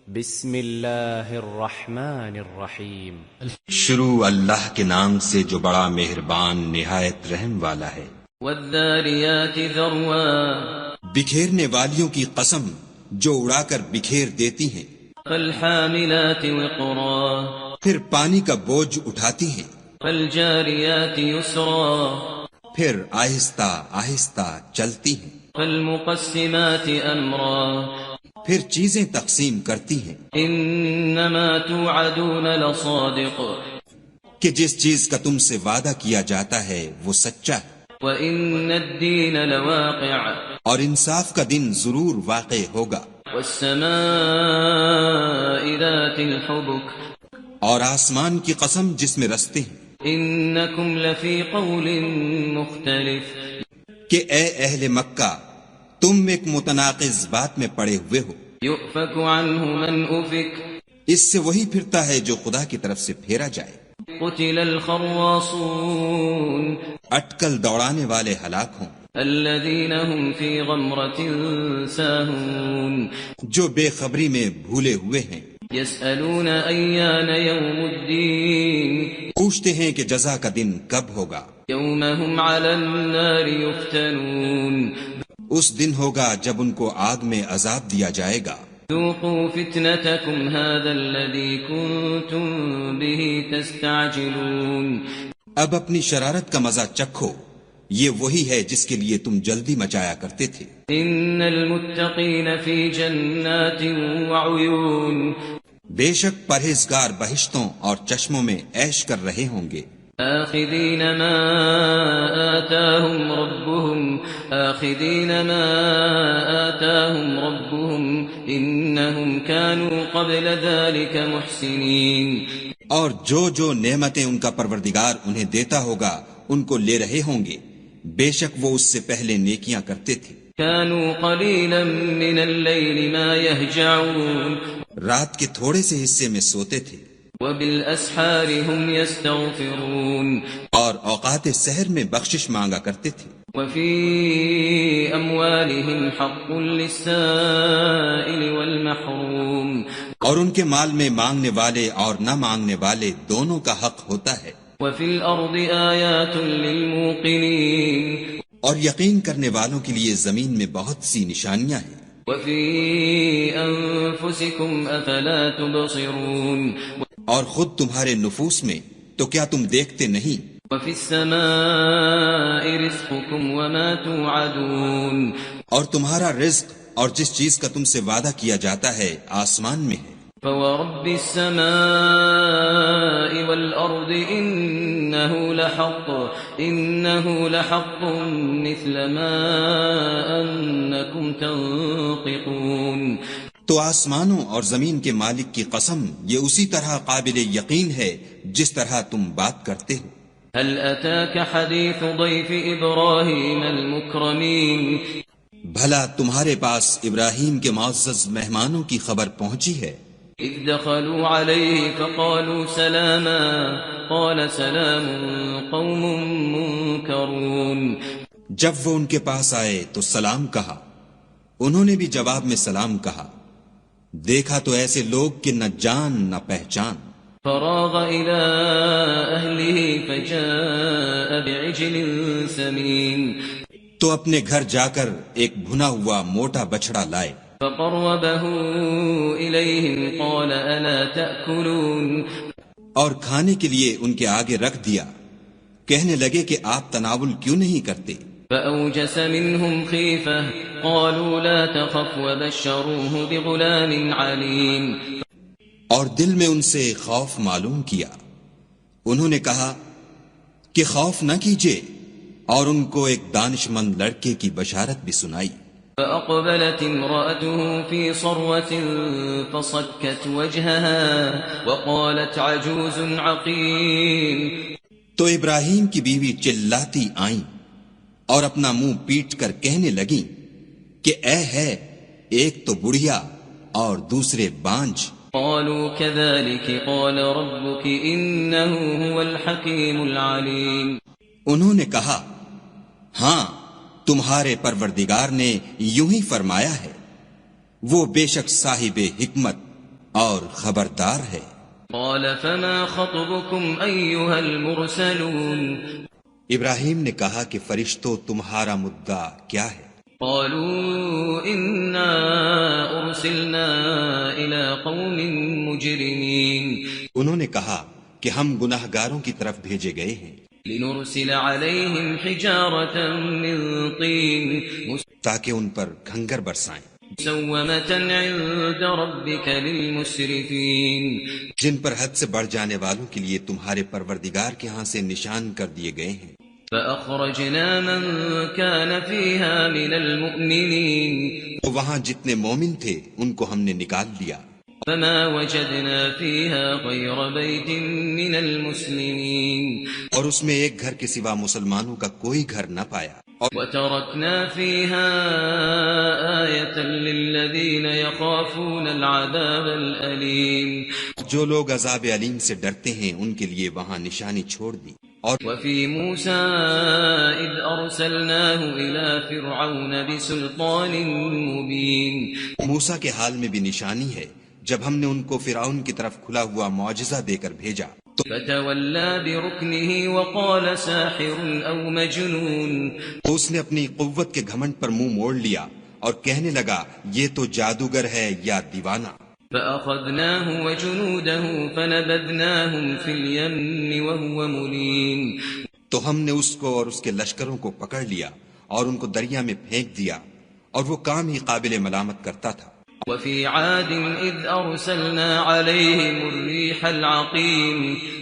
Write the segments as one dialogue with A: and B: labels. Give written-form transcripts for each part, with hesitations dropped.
A: بسم اللہ الرحمن الرحیم۔
B: شروع اللہ کے نام سے جو بڑا مہربان نہایت رحم والا ہے۔
C: والذاریات ذروا،
B: بکھیرنے والیوں کی قسم جو اڑا کر بکھیر دیتی ہیں۔
C: فالحاملات وقرا،
B: پھر پانی کا بوجھ اٹھاتی ہیں۔
C: فالجاریات یسرا،
B: پھر آہستہ آہستہ چلتی ہیں۔
C: فالمقسمات امرا،
B: پھر چیزیں تقسیم کرتی ہیں۔
C: انما توعدون لصادق،
B: کہ جس چیز کا تم سے وعدہ کیا جاتا ہے وہ سچا ہے،
C: وان الدین لواقع،
B: اور انصاف کا دن ضرور واقع ہوگا۔
C: والسماء ذات الحبک،
B: اور آسمان کی قسم جس میں رستے ہیں۔
C: انکم لفی قول مختلف،
B: کہ اے اہل مکہ تم ایک متناقض بات میں پڑے ہوئے ہو۔
C: یؤفک عنہ من افک،
B: اس سے وہی پھرتا ہے جو خدا کی طرف سے پھیرا جائے۔
C: قتل الخراصون،
B: اٹکل دوڑانے والے ہلاک ہوں،
C: الذین هم فی غمرۃ ساہون،
B: جو بے خبری میں بھولے ہوئے ہیں۔
C: یسألون ایان یوم الدین،
B: پوچھتے ہیں کہ جزا کا دن کب ہوگا۔
C: یوم هم علی النار یفتنون،
B: اس دن ہوگا جب ان کو آگ میں عذاب دیا جائے گا۔
C: ذوقوا فتنتکم هذا الذی کنتم به تستعجلون،
B: اب اپنی شرارت کا مزہ چکھو، یہ وہی ہے جس کے لیے تم جلدی مچایا کرتے تھے۔
C: ان المتقین فی جنات وعیون،
B: بے شک پرہیزگار بہشتوں اور چشموں میں عیش کر رہے ہوں گے۔
C: آخذین ما آتاہم ربهم، آخذین ما آتاہم ربهم انہم كانوا قبل ذلك محسنین،
B: اور جو جو نعمتیں ان کا پروردگار انہیں دیتا ہوگا ان کو لے رہے ہوں گے، بے شک وہ اس سے پہلے نیکیاں کرتے تھے۔
C: كانوا قلیلا من اللیل ما یہجعون،
B: رات کے تھوڑے سے حصے میں سوتے تھے،
C: وبالاسحار هم یستغفرون،
B: اور اوقات سحر میں بخشش مانگا کرتے تھے۔
C: وفی اموالهم حق للسائل والمحروم،
B: اور ان کے مال میں مانگنے والے اور نہ مانگنے والے دونوں کا حق ہوتا ہے۔
C: وفی الارض آیات للموقنین،
B: اور یقین کرنے والوں کے لیے زمین میں بہت سی نشانیاں ہیں۔
C: وفی انفسکم افلا تبصرون،
B: اور خود تمہارے نفوس میں تو کیا تم دیکھتے نہیں؟
C: وفی السماء رزقکم وما توعدون،
B: اور تمہارا رزق اور جس چیز کا تم سے وعدہ کیا جاتا ہے آسمان میں ہے۔
C: فورب السماء والارض انه لحق مثل ما انکم تنطقون،
B: تو آسمانوں اور زمین کے مالک کی قسم یہ اسی طرح قابل یقین ہے جس طرح تم بات کرتے ہو۔
C: هل اتاك حدیث ضیف ابراہیم المکرمین،
B: بھلا تمہارے پاس ابراہیم کے معزز مہمانوں کی خبر پہنچی ہے؟
C: اذ دخلوا علیہ فقالوا سلاما، قال سلام قوم منکرون،
B: جب وہ ان کے پاس آئے تو سلام کہا، انہوں نے بھی جواب میں سلام کہا، دیکھا تو ایسے لوگ کہ نہ جان نہ پہچان۔
C: فراغ الى اہلہ فجاء بعجل سمین،
B: تو اپنے گھر جا کر ایک بھنا ہوا موٹا بچڑا لائے،
C: فقربه الیہم قال الا تأکلون،
B: اور کھانے کے لیے ان کے آگے رکھ دیا، کہنے لگے کہ آپ تناول کیوں نہیں کرتے؟
C: فأوجس منهم خیفة قالوا لا تخف وبشروه بغلام علیم،
B: اور دل میں ان سے خوف معلوم کیا، انہوں نے کہا کہ خوف نہ کیجیے، اور ان کو ایک دانش مند لڑکے کی بشارت بھی سنائی۔
C: فأقبلت امرأته في صرة فصكت وجهها وقالت عجوز عقيم،
B: تو ابراہیم کی بیوی چلاتی آئیں اور اپنا منہ پیٹ کر کہنے لگیں کہ اے ہے، ایک تو بڑھیا اور دوسرے بانجھ۔
C: قالوا كذلك قال ربك إنه هو الحكيم العليم،
B: انہوں نے کہا ہاں تمہارے پروردگار نے یوں ہی فرمایا ہے، وہ بے شک صاحب حکمت اور خبردار ہے۔
C: قال فما خطبكم أيها المرسلون
B: ابراہیم نے کہا کہ فرشتوں تمہارا مدعا کیا ہے؟
C: قالوا إنا أرسلنا إلى قوم مجرمين
B: انہوں نے کہا کہ ہم گناہ گاروں کی طرف بھیجے گئے ہیں،
C: لنرسل عليهم حجارة من طين
B: تاکہ ان پر کھنگر برسائیں
C: مسومة عند ربك للمسرفين
B: جن پر حد سے بڑھ جانے والوں کے لیے تمہارے پروردگار کے ہاں سے نشان کر دیے گئے ہیں۔
C: فأخرجنا من كان فيها من المؤمنين
B: تو وہاں جتنے مومن تھے ان کو ہم نے نکال لیا،
C: فما وجدنا فيها غير بيت من المسلمين
B: اور اس میں ایک گھر کے سوا مسلمانوں کا کوئی گھر نہ پایا،
C: وتركنا فيها آية للذين يخافون العذاب الأليم
B: جو لوگ عذاب علیم سے ڈرتے ہیں ان کے لیے وہاں نشانی چھوڑ دی۔ اور
C: وفي موسى إذ أرسلناه إلى فرعون بسلطان مبين
B: موسیٰ کے حال میں بھی نشانی ہے جب ہم نے ان کو فرعون کی طرف کھلا ہوا معجزہ دے کر بھیجا تو
C: فتولى بركنه وقال ساحر أو مجنون
B: اس نے اپنی قوت کے گھمنڈ پر منہ موڑ لیا اور کہنے لگا یہ تو جادوگر ہے یا دیوانہ۔
C: فأخذناه وجنوده فنبذناهم في اليم وهو مليم
B: تو ہم نے اس کو اور اس کے لشکروں کو پکڑ لیا اور ان کو دریا میں پھینک دیا، اور وہ کام ہی قابل ملامت کرتا تھا۔
C: وفي عاد إذ أرسلنا عليهم الريح العقيم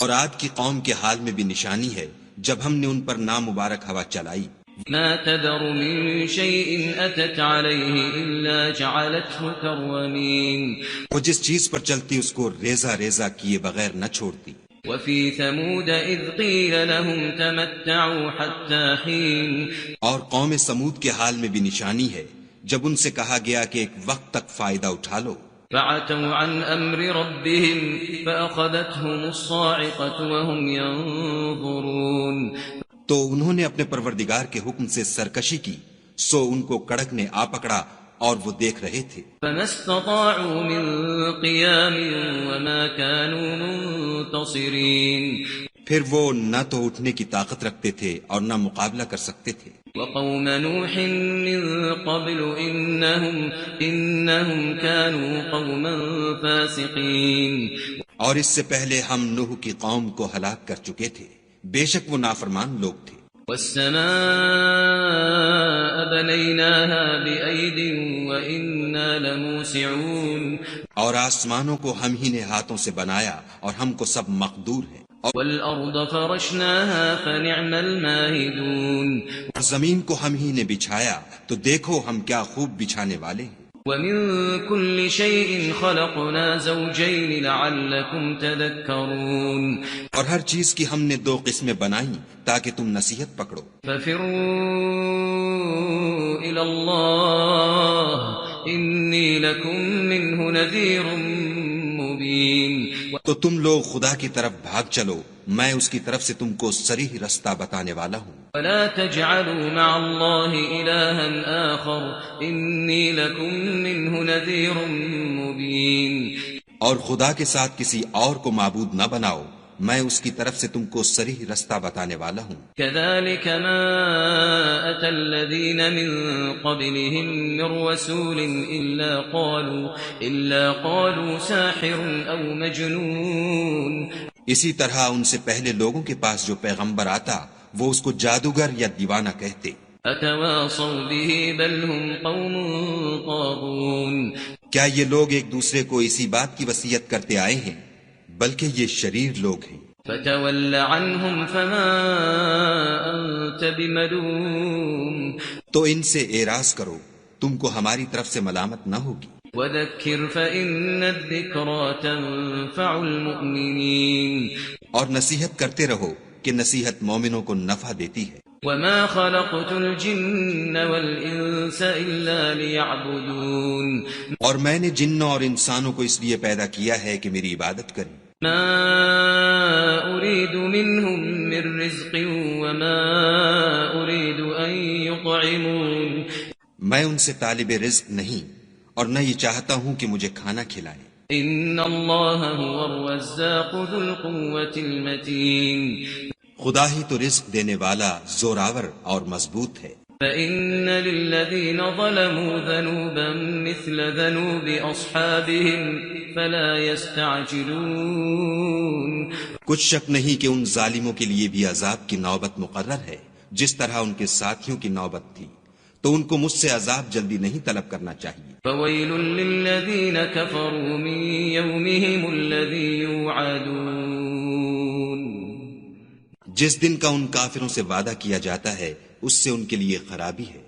B: اور عاد کی قوم کے حال میں بھی نشانی ہے جب ہم نے ان پر نامبارک ہوا چلائی،
C: ما تذر من شيء أتت عليه إلا جعلته كالرميم
B: وہ جس چیز پر چلتی اس کو ریزہ ریزہ کیے بغیر نہ چھوڑتی۔
C: وفي ثمود إذ قيل لهم تمتعوا حتى حين
B: اور قوم سمود کے حال میں بھی نشانی ہے جب ان سے کہا گیا کہ ایک وقت تک فائدہ اٹھا لو،
C: فعتوا عن أمر ربهم فأخذتهم الصاعقة وهم ينظرون
B: تو انہوں نے اپنے پروردگار کے حکم سے سرکشی کی، سو ان کو کڑک نے آ پکڑا اور وہ دیکھ رہے تھے۔
C: فما استطاعوا من قيام وما كانوا منتصرين
B: پھر وہ نہ تو اٹھنے کی طاقت رکھتے تھے اور نہ مقابلہ کر سکتے تھے۔
C: وقوم نوح من قبل إنهم كانوا قوما فاسقين
B: اور اس سے پہلے ہم نوح کی قوم کو ہلاک کر چکے تھے، بے شک وہ نافرمان لوگ تھے۔
C: والسماء بنيناها بأيد وإنا لموسعون
B: اور آسمانوں کو ہم ہی نے ہاتھوں سے بنایا اور ہم کو سب مقدور ہے،
C: والأرض فرشناها فنعم الماهدون
B: اور زمین کو ہم ہی نے بچھایا تو دیکھو ہم کیا خوب بچھانے والے ہیں۔
C: ومن كل شيء خلقنا زوجين لعلكم تذكرون
B: اور ہر چیز کی ہم نے دو قسمیں بنائیں تاکہ تم نصیحت پکڑو۔
C: ففروا إلى الله إني لكم منه نذير مبين
B: تو تم لوگ خدا کی طرف بھاگ چلو، میں اس کی طرف سے تم کو صریح رستہ بتانے والا ہوں۔
C: ولا تجعلوا مع الله إلها آخر إني لكم منه نذير مبين
B: اور خدا کے ساتھ کسی اور کو معبود نہ بناؤ، میں اس کی طرف سے تم کو صریح رستہ بتانے والا ہوں۔
C: كذلك ما أتى الذين من قبلهم من رسول إلا قالوا ساحر أو مجنون
B: اسی طرح ان سے پہلے لوگوں کے پاس جو پیغمبر آتا وہ اس کو جادوگر یا دیوانہ کہتے۔
C: أتواصوا به بل هم قوم طاغون
B: کیا یہ لوگ ایک دوسرے کو اسی بات کی وصیت کرتے آئے ہیں؟ بلکہ یہ شریر لوگ ہیں۔
C: فتول عنهم فما أنت بملوم
B: تو ان سے اعراض کرو، تم کو ہماری طرف سے ملامت نہ ہوگی۔
C: وذكر فإن الذكرى تنفع المؤمنين
B: اور نصیحت کرتے رہو کہ نصیحت مومنوں کو نفع دیتی ہے۔
C: وما خلقت الجن والإنس إلا ليعبدون
B: اور میں نے جنوں اور انسانوں کو اس لیے پیدا کیا ہے کہ میری عبادت کریں۔
C: ما أريد منهم من رزق وما أريد أن يطعمون
B: میں ان سے طالب رزق نہیں اور نہ یہ چاہتا ہوں کہ مجھے کھانا کھلائیں۔
C: ان اللہ هو الرزاق ذو القوة المتین
B: خدا ہی تو رزق دینے والا زوراور اور مضبوط ہے۔
C: فإن للذین ظلموا ذنوبا مثل ذنوب أصحابهم فلا يستعجلون۔
B: کچھ شک نہیں کہ ان ظالموں کے لیے بھی عذاب کی نوبت مقرر ہے، جس طرح ان کے ساتھیوں کی نوبت تھی، تو ان کو مجھ سے عذاب جلدی نہیں طلب کرنا چاہیے۔
C: فویل للذین کفروا من یومهم الذی یوعدون۔
B: جس دن کا ان کافروں سے وعدہ کیا جاتا ہے اس سے ان کے لیے خرابی ہے۔